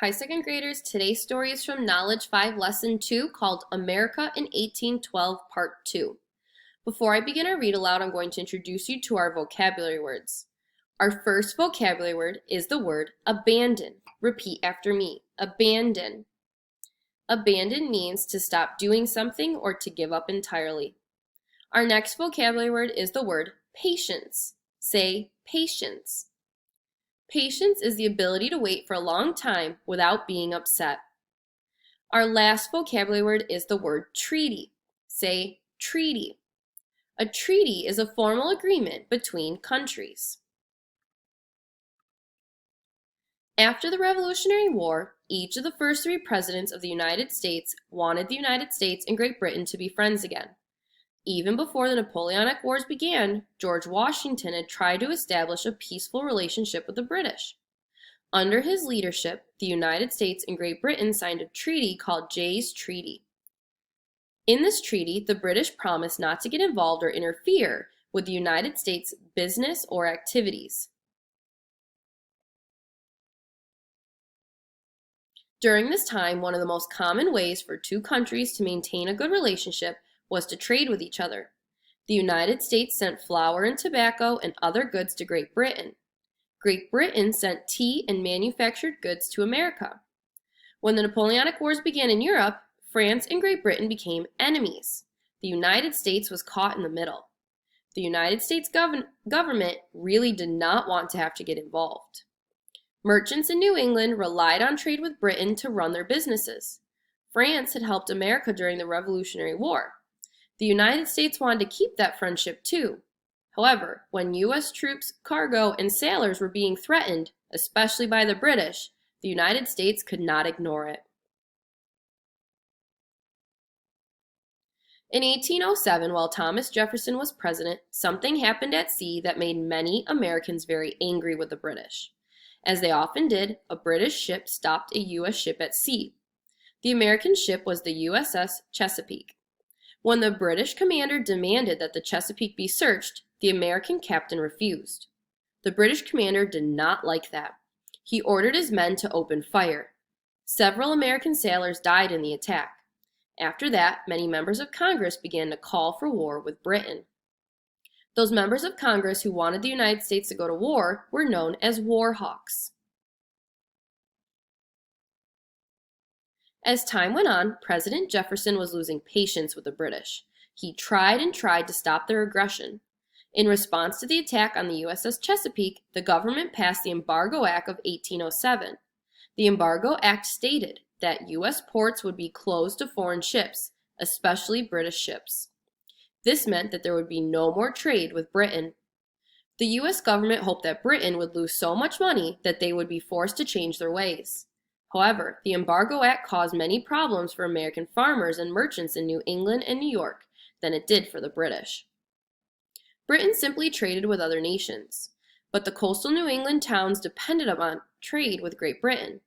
Hi, second graders. Today's story is from Knowledge 5 Lesson 2 called America in 1812 Part 2. Before I begin our read aloud, I'm going to introduce you to our vocabulary words. Our first vocabulary word is the word abandon. Repeat after me. Abandon. Abandon means to stop doing something or to give up entirely. Our next vocabulary word is the word patience. Say patience. Patience is the ability to wait for a long time without being upset. Our last vocabulary word is the word treaty. Say treaty. A treaty is a formal agreement between countries. After the Revolutionary War, each of the first three presidents of the United States wanted the United States and Great Britain to be friends again. Even before the Napoleonic Wars began, George Washington had tried to establish a peaceful relationship with the British. Under his leadership, the United States and Great Britain signed a treaty called Jay's Treaty. In this treaty, the British promised not to get involved or interfere with the United States' business or activities. During this time, one of the most common ways for two countries to maintain a good relationship was to trade with each other. The United States sent flour and tobacco and other goods to Great Britain. Great Britain sent tea and manufactured goods to America. When the Napoleonic Wars began in Europe, France and Great Britain became enemies. The United States was caught in the middle. The United States government really did not want to have to get involved. Merchants in New England relied on trade with Britain to run their businesses. France had helped America during the Revolutionary War. The United States wanted to keep that friendship too. However, when U.S. troops, cargo, and sailors were being threatened, especially by the British, the United States could not ignore it. In 1807, while Thomas Jefferson was president, something happened at sea that made many Americans very angry with the British. As they often did, a British ship stopped a U.S. ship at sea. The American ship was the USS Chesapeake. When the British commander demanded that the Chesapeake be searched, the American captain refused. The British commander did not like that. He ordered his men to open fire. Several American sailors died in the attack. After that, many members of Congress began to call for war with Britain. Those members of Congress who wanted the United States to go to war were known as war hawks. As time went on, President Jefferson was losing patience with the British. He tried and tried to stop their aggression. In response to the attack on the USS Chesapeake, the government passed the Embargo Act of 1807. The Embargo Act stated that U.S. ports would be closed to foreign ships, especially British ships. This meant that there would be no more trade with Britain. The U.S. government hoped that Britain would lose so much money that they would be forced to change their ways. However, the Embargo Act caused many problems for American farmers and merchants in New England and New York than it did for the British. Britain simply traded with other nations, but the coastal New England towns depended upon trade with Great Britain.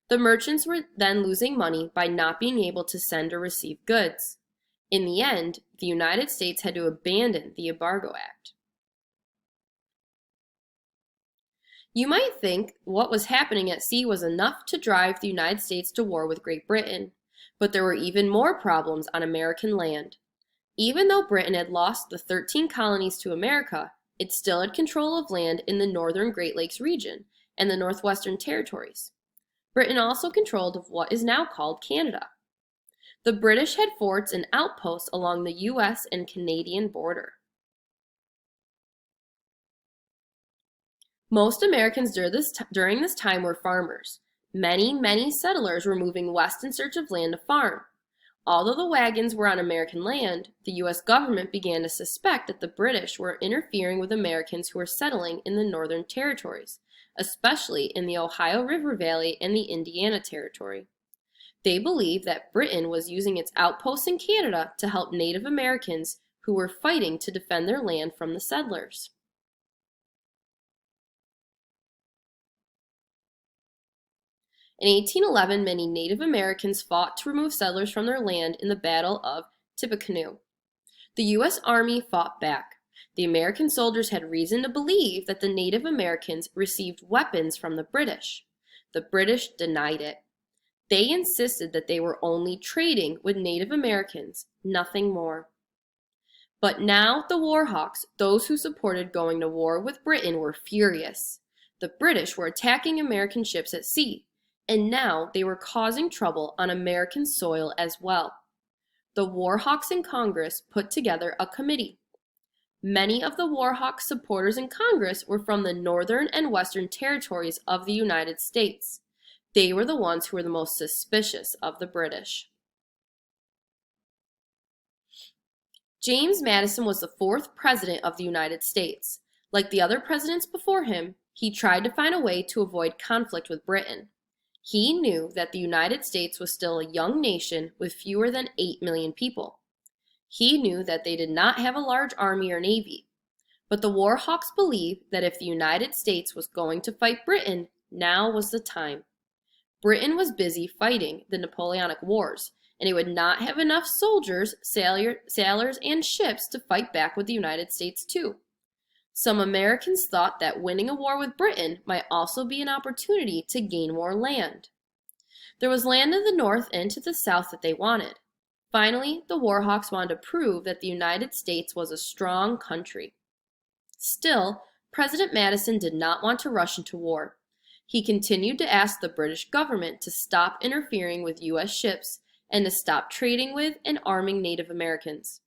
The merchants were then losing money by not being able to send or receive goods. In the end, the United States had to abandon the Embargo Act. You might think what was happening at sea was enough to drive the United States to war with Great Britain, but there were even more problems on American land. Even though Britain had lost the 13 colonies to America, it still had control of land in the northern Great Lakes region and the Northwestern Territories. Britain also controlled of what is now called Canada. The British had forts and outposts along the U.S. and Canadian border. Most Americans during this time were farmers. Many settlers were moving west in search of land to farm. Although the wagons were on American land, the U.S. government began to suspect that the British were interfering with Americans who were settling in the Northern Territories, especially in the Ohio River Valley and the Indiana Territory. They believed that Britain was using its outposts in Canada to help Native Americans who were fighting to defend their land from the settlers. In 1811, many Native Americans fought to remove settlers from their land in the Battle of Tippecanoe. The U.S. Army fought back. The American soldiers had reason to believe that the Native Americans received weapons from the British. The British denied it. They insisted that they were only trading with Native Americans, nothing more. But now the war hawks, those who supported going to war with Britain, were furious. The British were attacking American ships at sea, and now they were causing trouble on American soil as well. The war hawks in Congress put together a committee. Many of the war hawks supporters in Congress were from the northern and western territories of the United States. They were the ones who were the most suspicious of the British. James Madison was the fourth president of the United States. Like the other presidents before him, he tried to find a way to avoid conflict with Britain. He knew that the United States was still a young nation with fewer than 8 million people. He knew that they did not have a large army or navy. But the war hawks believed that if the United States was going to fight Britain, now was the time. Britain was busy fighting the Napoleonic Wars, and it would not have enough soldiers, sailors, and ships to fight back with the United States too. Some Americans thought that winning a war with Britain might also be an opportunity to gain more land. There was land in the north and to the south that they wanted. Finally, the war hawks wanted to prove that the United States was a strong country. Still, President Madison did not want to rush into war. He continued to ask the British government to stop interfering with U.S. ships and to stop trading with and arming Native Americans.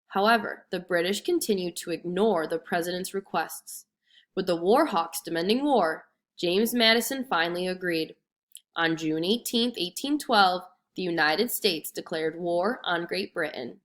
However, the British continued to ignore the president's requests. With the war hawks demanding war, James Madison finally agreed. On June 18, 1812, the United States declared war on Great Britain.